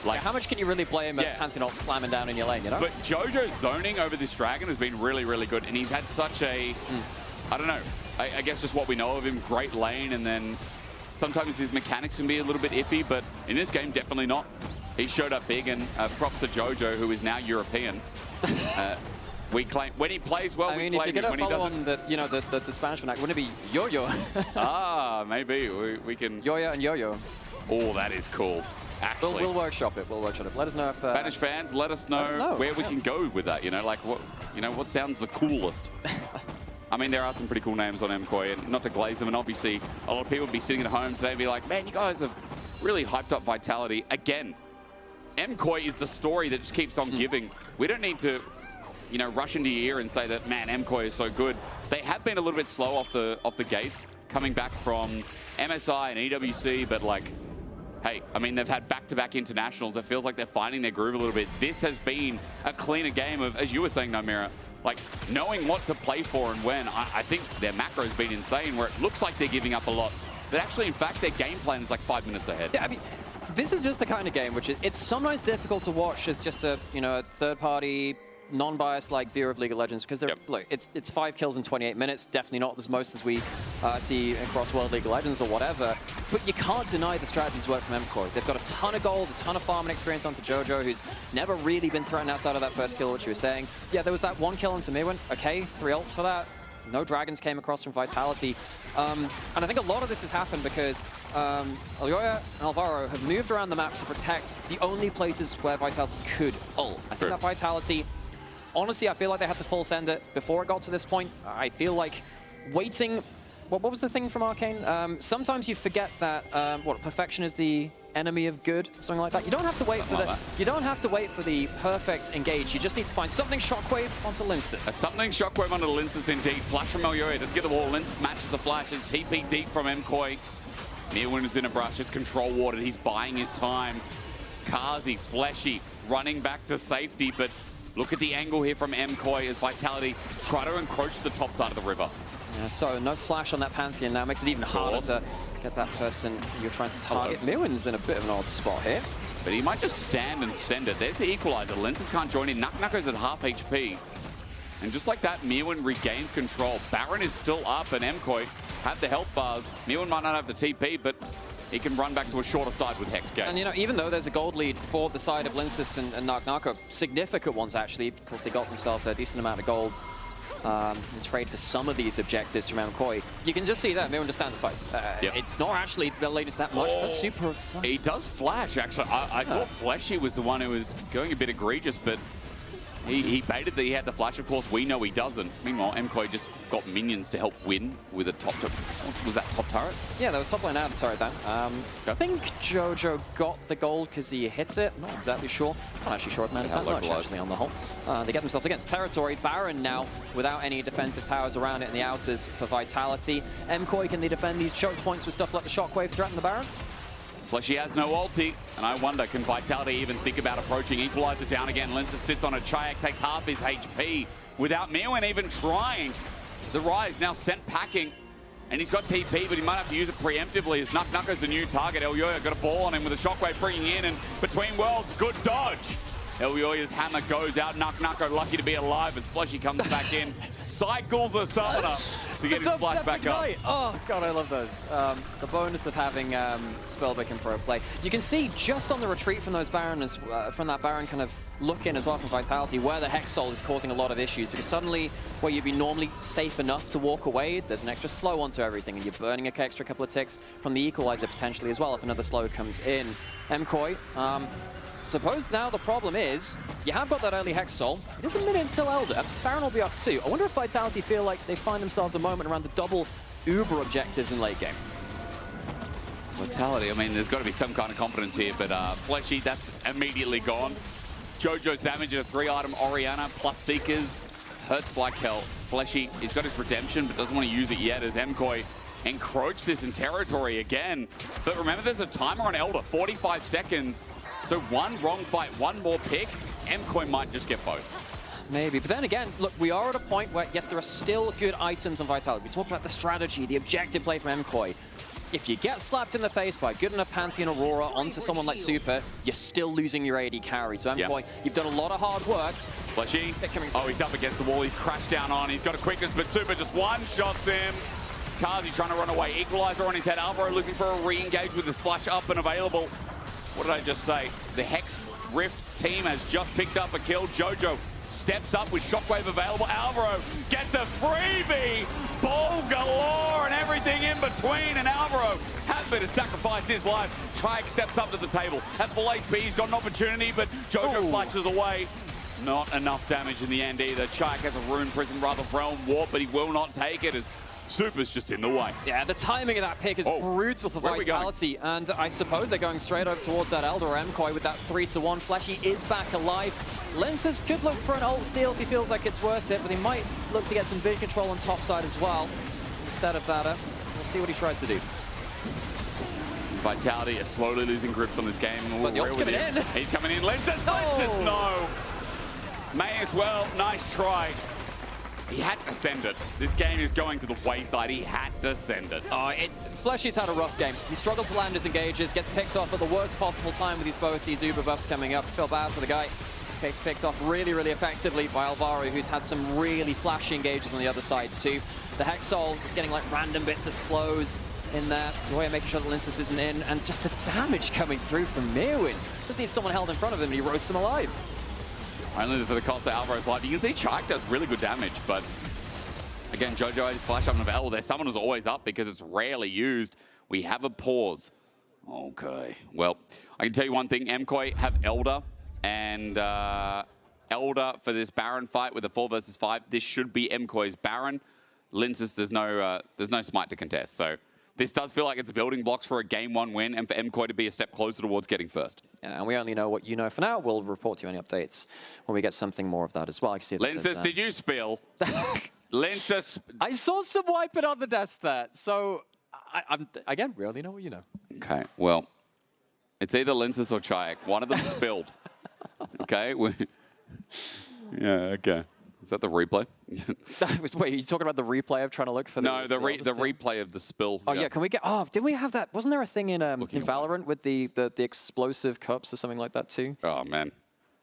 Like, how much can you really blame a Pantheon slamming down in your lane, you know? But Jojo's zoning over this Dragon has been really, really good. And he's had such a, I don't know, I guess just what we know of him, great lane. And then sometimes his mechanics can be a little bit iffy, but in this game, definitely not. He showed up big, and props to Jojo, who is now European. We claim when he plays well. I mean, we claim if you're him. gonna follow on the Spanish vernacular, wouldn't it be yo-yo? Maybe we can. Yo-yo and yo-yo. Oh, that is cool. Actually, we'll workshop it. We'll workshop it. Let us know if Spanish fans. Let us know where we can go with that. You know, like what sounds the coolest. I mean, there are some pretty cool names on MKOI, and not to glaze them. And obviously, a lot of people would be sitting at home today and be like, "Man, you guys have really hyped up Vitality again." MKOI is the story that just keeps on giving. We don't need to, rush into your ear and say that, man, MKOI is so good. They have been a little bit slow off the gates, coming back from MSI and EWC, but like, hey, I mean, they've had back-to-back internationals. It feels like they're finding their groove a little bit. This has been a cleaner game of, as you were saying, Nymaera, like knowing what to play for and when. I think their macro has been insane, where it looks like they're giving up a lot, but actually, in fact, their game plan is like 5 minutes ahead. Yeah, I mean, this is just the kind of game which it's sometimes difficult to watch as just a third-party, non-biased like viewer of League of Legends, because look, it's 5 kills in 28 minutes, definitely not as most as we see across World League of Legends or whatever, but you can't deny the strategies work from MKOI. They've got a ton of gold, a ton of farming experience onto Jojo, who's never really been threatened outside of that first kill, which you were saying. Yeah, there was that 1 kill into Myrwn, okay, 3 ults for that. No dragons came across from Vitality. And I think a lot of this has happened because Elyoya and Alvaro have moved around the map to protect the only places where Vitality could ult. I think that Vitality, honestly, I feel like they had to full send it before it got to this point. I feel like waiting... What was the thing from Arcane? Sometimes you forget that perfection is the enemy of good, something like that. You don't have to wait for the perfect engage. You just need to find something shockwave onto Lyncas. Something shockwave onto Lyncas indeed. Flash from Elyoya doesn't get the wall. Lyncas matches the flash. It's TP deep from MKOI. Myrwn is in a brush. It's control watered. He's buying his time. Carzzy, Fleshy, running back to safety, but look at the angle here from MKOI as Vitality try to encroach the top side of the river. Yeah, so no flash on that Pantheon now. Makes it even harder to get that person you're trying to target. Myrwn's in a bit of an odd spot here. But he might just stand and send it. There's the equalizer. Lyncas can't join in. Nako's at half HP. And just like that, Myrwn regains control. Baron is still up, and MKOI have the health bars. Myrwn might not have the TP, but he can run back to a shorter side with Hextech. And even though there's a gold lead for the side of Lyncas and Nako, significant ones actually, because they got themselves a decent amount of gold. In trade for some of these objectives from MKOI. You can just see that Myrwn just stand the fight. It's not actually the latest that much. That's super flash. He does flash, actually. I thought Fleshy was the one who was going a bit egregious, but he baited that he had the flash. Of course, we know he doesn't. Meanwhile, MKOI just got minions to help win with a top. Was that top turret? Yeah, that was top lane out of the turret then. I think Jojo got the gold because he hits it. Not exactly sure. Not actually sure it matters that much, actually, on the whole. They get themselves, again, territory. Baron now, without any defensive towers around it in the outers for Vitality. MKOI, can they defend these choke points with stuff like the Shockwave threaten the Baron? Fleshy has no ulti, and I wonder, can Vitality even think about approaching? Equalizer down again. Lyncas sits on a Czajek, takes half his HP without Myrwn even trying. The Ryze now sent packing, and he's got TP, but he might have to use it preemptively as Nako's the new target. Elyoya got a ball on him with a shockwave bringing in, and between worlds, good dodge. Elyoya's hammer goes out. Nako lucky to be alive as Fleshy comes back in. Cycles a summoner to get his flash back up. Oh, God, I love those. The bonus of having Spellbook in pro play. You can see just on the retreat from those Barons, from that Baron kind of look in as well from Vitality, where the Hex Soul is causing a lot of issues, because suddenly where you'd be normally safe enough to walk away, there's an extra slow onto everything, and you're burning an extra couple of ticks from the Equalizer potentially as well if another slow comes in. MKOI, suppose now the problem is, you have got that early Hex Soul. It is a minute until Elder. Baron will be up too. I wonder if Vitality feel like they find themselves a moment around the double Uber objectives in late game. Vitality, I mean, there's got to be some kind of confidence here, but Fleshy, that's immediately gone. Jojo's damage in a 3-item Orianna plus Seekers hurts like hell. Fleshy, he's got his redemption, but doesn't want to use it yet as MKOI encroach this in territory again. But remember, there's a timer on Elder, 45 seconds. So one wrong fight, one more pick, MKOI might just get both. Maybe, but then again, look, we are at a point where, yes, there are still good items on Vitality. We talked about the strategy, the objective play from MKOI. If you get slapped in the face by a good enough Pantheon Aurora onto someone like Supa, you're still losing your AD carry. So MKOI, you've done a lot of hard work. Fleshy. Oh, he's up against the wall. He's crashed down on. He's got a quickness, but Supa just one-shots him. Carzzy trying to run away. Equalizer on his head. Alvaro looking for a re-engage with his flash up and available. What did I just say? The Hex Rift team has just picked up a kill. Jojo steps up with Shockwave available. Alvaro gets a freebie. Ball galore and everything in between. And Alvaro happy to sacrifice his life. Czajek steps up to the table. At full HP, he's got an opportunity, but Jojo flashes away. Not enough damage in the end either. Czajek has a Rune Prison, rather Realm Warp, but he will not take it as Supa's just in the way. Yeah, the timing of that pick is brutal for Vitality, and I suppose they're going straight over towards that Elder or MKOI with that 3-1. Fleshy is back alive. Lyncas could look for an ult steal if he feels like it's worth it, but he might look to get some big control on top side as well. Instead of that, we'll see what he tries to do. Vitality is slowly losing grips on this game. But the ult's coming in. He's coming in. Lyncas, no! May as well. Nice try. He had to send it. This game is going to the wayside. He had to send it. Fleshy's had a rough game. He struggled to land his engages, gets picked off at the worst possible time with both these Uber buffs coming up. Feel bad for the guy. Gets picked off really, really effectively by Alvaro, who's had some really flashy engages on the other side too. The Hextech Soul just getting like random bits of slows in there. Elyoya making sure that Lyncas isn't in, and just the damage coming through from Myrwn. Just needs someone held in front of him and he roasts him alive. Only for the cost of Alvaro's life. You can see Czajek does really good damage, but again, Jojo had his flash up and available. Their summon is always up because it's rarely used. We have a pause. Okay. Well, I can tell you one thing. MKOI have Elder, and Elder for this Baron fight with a 4 versus 5. This should be MKOI's Baron. Lyncas, there's no smite to contest. So this does feel like it's building blocks for a game 1 win and for MKOI to be a step closer towards getting first. Yeah, and we only know what you know for now. We'll report to you any updates when we get something more of that as well. I can see Lyncas, did you spill? Lyncas. I saw some wiping on the desk there. So, again, we only know what you know. Okay, well, it's either Lyncas or Czajek. One of them spilled. Okay? Yeah, okay. Is that the replay? Wait, are you talking about the replay of trying to look for the... No, the replay of the spill. Oh, yeah, can we get... Oh, didn't we have that? Wasn't there a thing in Valorant with the explosive cups or something like that too? Oh, man.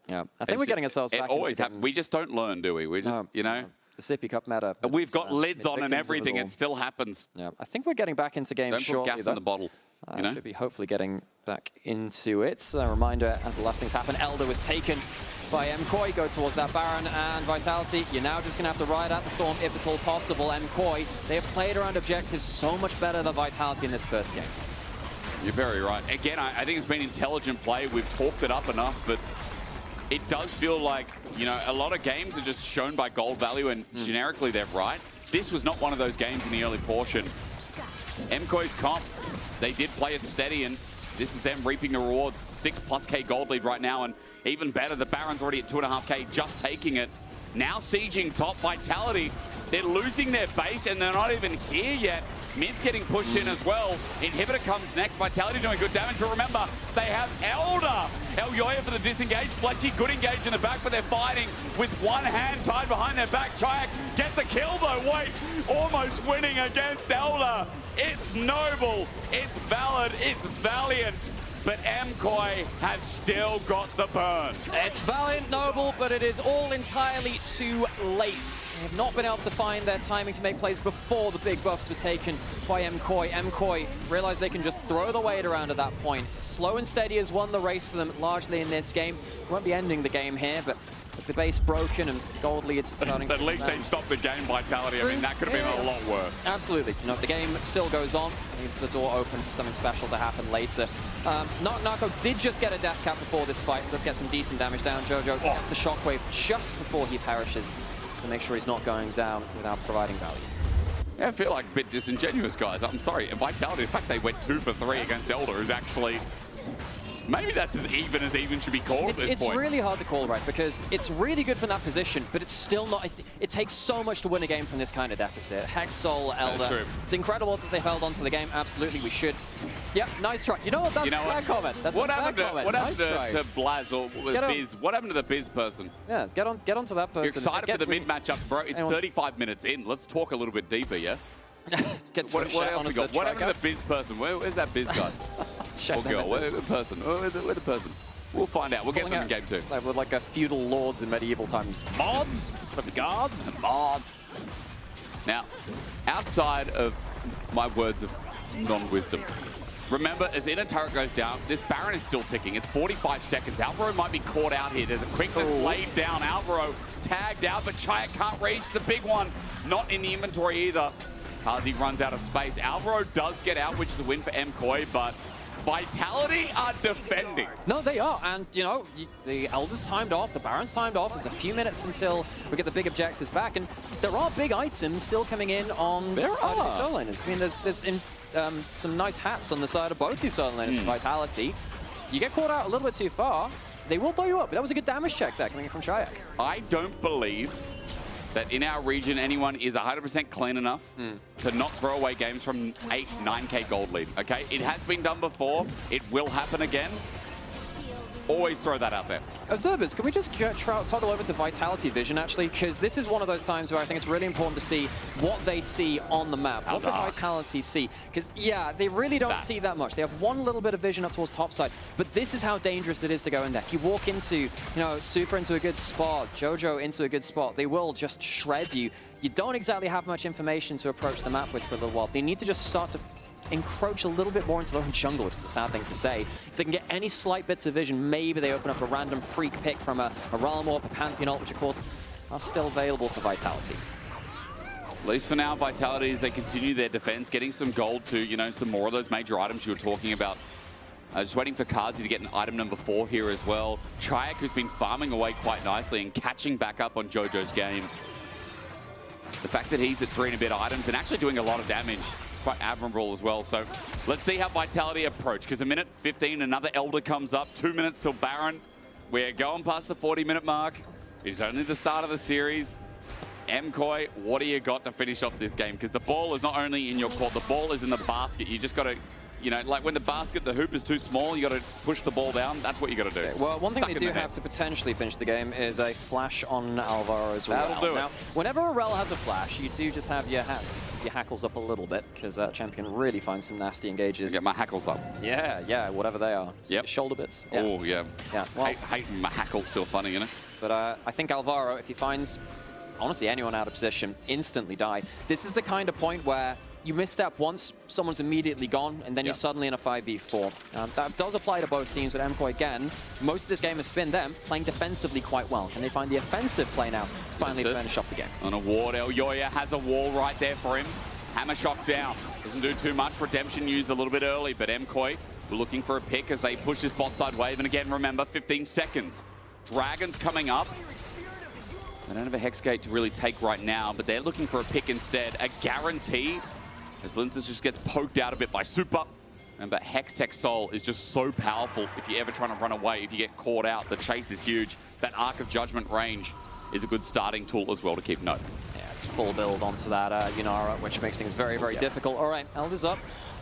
Yeah, I think we're getting ourselves back. It always happens. We just don't learn, do we? We just, you know... The Sippy Cup meta. We've got lids on and everything. It still happens. Yeah, I think we're getting back into games shortly. Don't put gas in the bottle. You know? Should be hopefully getting back into it. A reminder, as the last things happen, Elder was taken by MKOI, go towards that Baron, and Vitality, you're now just going to have to ride out the storm if at all possible. MKOI, they have played around objectives so much better than Vitality in this first game. You're very right. Again, I think it's been intelligent play. We've talked it up enough, but it does feel like, you know, a lot of games are just shown by gold value, and generically they're right. This was not one of those games in the early portion. MKOI's comp, they did play it steady, and this is them reaping the rewards. 6+ K gold lead right now, and even better, the Baron's already at 2.5K, just taking it. Now sieging top. Vitality, they're losing their base, and they're not even here yet. Mid's getting pushed in as well. Inhibitor comes next. Vitality doing good damage, but remember, they have Elder. Elyoya for the disengage. Fleshy, good engage in the back, but they're fighting with one hand tied behind their back. Czajek gets the kill, though. Wait, almost winning against Elder. It's noble, it's valid, it's valiant. But MKOI have still got the burn. It's valiant, noble, but it is all entirely too late. They have not been able to find their timing to make plays before the big buffs were taken by MKOI. MKOI realized they can just throw the weight around at that point. Slow and steady has won the race for them largely in this game. Won't be ending the game here, but with the base broken and gold leads starting At least they stopped the game, Vitality. I mean, that could have been a lot worse. Absolutely. You know, the game still goes on. Leaves the door open for something special to happen later. Nako did just get a death cap before this fight. Let's get some decent damage down. Jojo gets the shockwave just before he perishes to make sure he's not going down without providing value. Yeah, I feel like a bit disingenuous, guys. I'm sorry. Vitality, in fact, they went 2 for 3 against Elder, who's actually... Maybe that's as even should be called at this point. It's really hard to call, right? Because it's really good from that position, but it's still not... It takes so much to win a game from this kind of deficit. Hextech Soul, Elder. It's incredible that they held on to the game. Absolutely, we should Yeah, nice try. You know what? That's a fair comment. That's what a happened fair to, comment. what Nice happened try. to Blaz or Biz? What happened to the Biz person? Yeah, get onto that person. You're excited for the mid matchup, bro. It's 35 minutes in. Let's talk a little bit deeper, yeah? What else we got? What happened to the Biz person? Where's that Biz guy? Or girl? Where's the person? Where's the person? We'll find out. We'll get them in game 2. Like, with like a feudal lords in medieval times. Mods instead of guards. Mods. Now, outside of my words of non-wisdom, remember, as inner turret goes down, this Baron is still ticking. It's 45 seconds. Alvaro might be caught out here. There's a quickness laid down. Alvaro tagged out, but Czajek can't reach the big one. Not in the inventory either. Carzzy runs out of space. Alvaro does get out, which is a win for MKOI, but Vitality are defending. No, they are. And, you know, the Elder's timed off, the Baron's timed off. There's a few minutes until we get the big objectives back. And there are big items still coming in on the side of the solo laners. I mean, there's some nice hats on the side of both these solo laners for Vitality. You get caught out a little bit too far, they will blow you up. That was a good damage check there coming from Czajek. I don't believe that in our region anyone is 100% clean enough to not throw away games from 8, 9k gold lead, okay? It has been done before. It will happen again. Always throw that out there. Observers, can we just toggle over to Vitality Vision, actually? Because this is one of those times where I think it's really important to see what they see on the map. What the Vitality see. Because, yeah, they really don't see that much. They have one little bit of vision up towards top side. But this is how dangerous it is to go in there. If you walk into, you know, Supa into a good spot, Jojo into a good spot, they will just shred you. You don't exactly have much information to approach the map with for a little while. They need to just start to encroach a little bit more into their own jungle, which is a sad thing to say. If they can get any slight bits of vision, maybe they open up a random freak pick from a Rell or a Pantheon ult, which of course are still available for Vitality. At least for now, Vitality, as they continue their defense, getting some gold to, you know, some more of those major items you were talking about. Just waiting for Carzzy to get an item number 4 here as well. Czajek, who's been farming away quite nicely and catching back up on Jojo's game. The fact that he's at 3 and a bit items and actually doing a lot of damage, quite admirable as well. So let's see how Vitality approach, because a minute 15, another Elder comes up, 2 minutes till Baron. We're going past the 40-minute mark. It's only the start of the series. MKOI, what do you got to finish off this game? Because the ball is not only in your court, the ball is in the basket. You just got to, you know, like when the basket, the hoop is too small, you got to push the ball down. That's what you got to do. Okay, well, one thing they do have to potentially finish the game is a flash on Alvaro as well. That'll do it. Now, whenever a Rell has a flash, you do just have your hackles up a little bit, because that champion really finds some nasty engages. Get my hackles up. Yeah, whatever they are. Yep. Shoulder bits. Yeah. Oh, yeah. Yeah. Well, hating my hackles feel funny, you know? But I think Alvaro, if he finds, honestly, anyone out of position, instantly die. This is the kind of point where you misstep once, someone's immediately gone, and then you're suddenly in a 5v4. That does apply to both teams, but MKOI, again, most of this game has been them playing defensively quite well. Can they find the offensive play now to finally finish off the game? On a ward, Elyoya has a wall right there for him. Hammer shock down. Doesn't do too much. Redemption used a little bit early, but MKOI were looking for a pick as they push this bot side wave. And again, remember, 15 seconds. Dragon's coming up. They don't have a Hex Gate to really take right now, but they're looking for a pick instead. A guarantee, as Lyncas just gets poked out a bit by Supa. And but Hextech Soul is just so powerful if you're ever trying to run away. If you get caught out, the chase is huge. That Arc of Judgment range is a good starting tool as well to keep note. Yeah, it's full build onto that Yunara, which makes things very, very difficult. All right, Elder's up.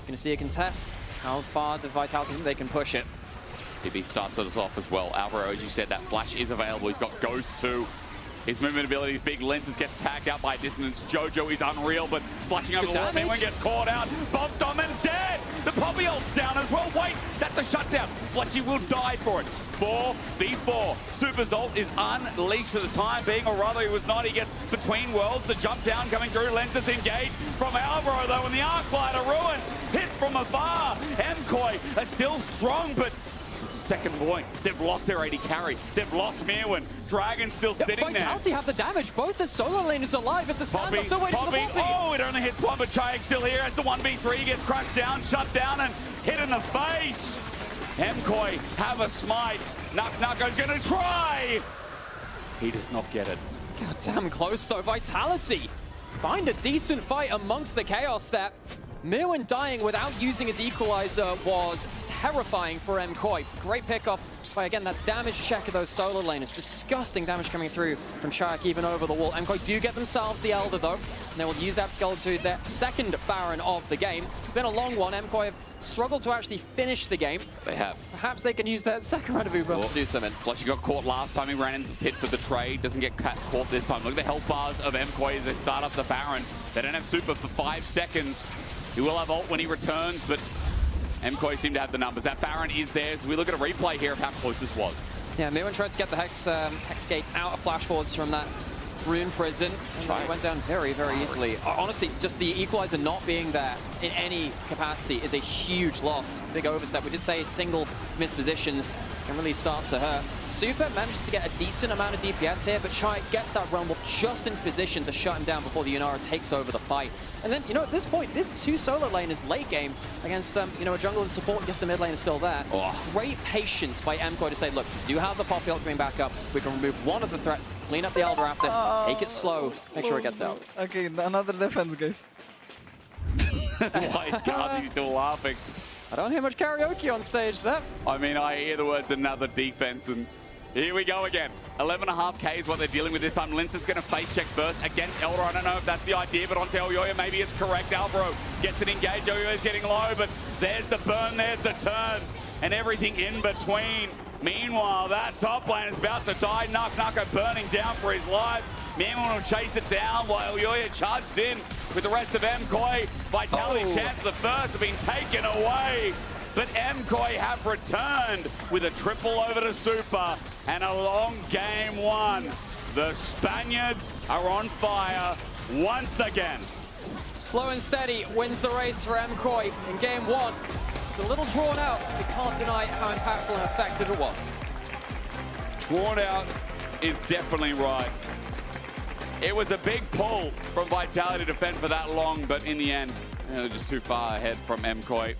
Gonna see a contest. How far do Vitality think they can push it? TB starts us off as well. Alvaro, as you said, that flash is available. He's got Ghost too. His movement ability is big. Lyncas gets tagged out by distance. Jojo is unreal, but flashing over the wall. Myrwn gets caught out. Bombed on and dead. The Poppy ult's down as well. Wait, that's a shutdown. Fleshy will die for it. 4v4. Supa's ult is unleashed for the time being, or rather he was not. He gets between worlds. The jump down coming through. Lyncas engaged from Alvaro though, and the arc glider ruined. Hit from afar. MKOI are still strong, but second point. They've lost their AD carry. They've lost Myrwn. Dragon's still sitting there. Vitality have the damage. Both the solo lane is alive. It's a stand-up. They're waiting for the Poppy. Oh, it only hits one, but Czajek still here as the 1v3 gets crushed down, shut down, and hit in the face. MKOI have a smite. Nako's going to try. He does not get it. God damn close, though. Vitality find a decent fight amongst the chaos there. Myrwn dying without using his equalizer was terrifying for MKOI. Great pickoff But again, that damage check of those solo lane is disgusting damage coming through from Czajek even over the wall. MKOI do get themselves the Elder though, and they will use that to go to their second Baron of the game. It's been a long one. MKOI have struggled to actually finish the game. They have. Perhaps they can use their second round of Uber to do something. Fleshy got caught last time. He ran into the pit for the trade. Doesn't get caught this time. Look at the health bars of MKOI as they start up the Baron. They don't have Supa for 5 seconds. He will have ult when he returns, but MKOI seem to have the numbers. That Baron is theirs. We look at a replay here of how close this was. Yeah, Myrwn tried to get the Hex Gates out of flash forwards from that Rune prison, and it went down very, very easily. Honestly, just the equalizer not being there in any capacity is a huge loss. Big overstep. We did say single mispositions can really start to hurt. Supa managed to get a decent amount of DPS here, but Czajek gets that rumble just into position to shut him down before the Yunara takes over the fight. And then, at this point, this 2 solo lane is late game against, a jungle and support. Guess the mid lane is still there. Oh. Great patience by MKOI to say, look, we do have the Poppy ult coming back up. We can remove one of the threats, clean up the Elder after, take it slow, make sure it gets out. Okay, another defense, guys. Why is Carzzy still laughing? I don't hear much karaoke on stage there. I mean, I hear the words another defense, and here we go again. 11.5k is what they're dealing with this time. Lyncas going to face check first against Elyoya. I don't know if that's the idea, but onto Elyoya, maybe it's correct. Alvaro gets it engaged. Elyoya's getting low, but there's the burn, there's the turn, and everything in between. Meanwhile, that top lane is about to die. Nako burning down for his life. Myrwn will chase it down while Elyoya charged in with the rest of MKOI. Vitality chance the first have been taken away. But MKOI have returned with a triple over to Supa and a long game 1. The Spaniards are on fire once again. Slow and steady wins the race for MKOI in game 1. It's a little drawn out. We can't deny how impactful and effective it was. Drawn out is definitely right. It was a big pull from Vitality to defend for that long, but in the end, they're just too far ahead from MKOI.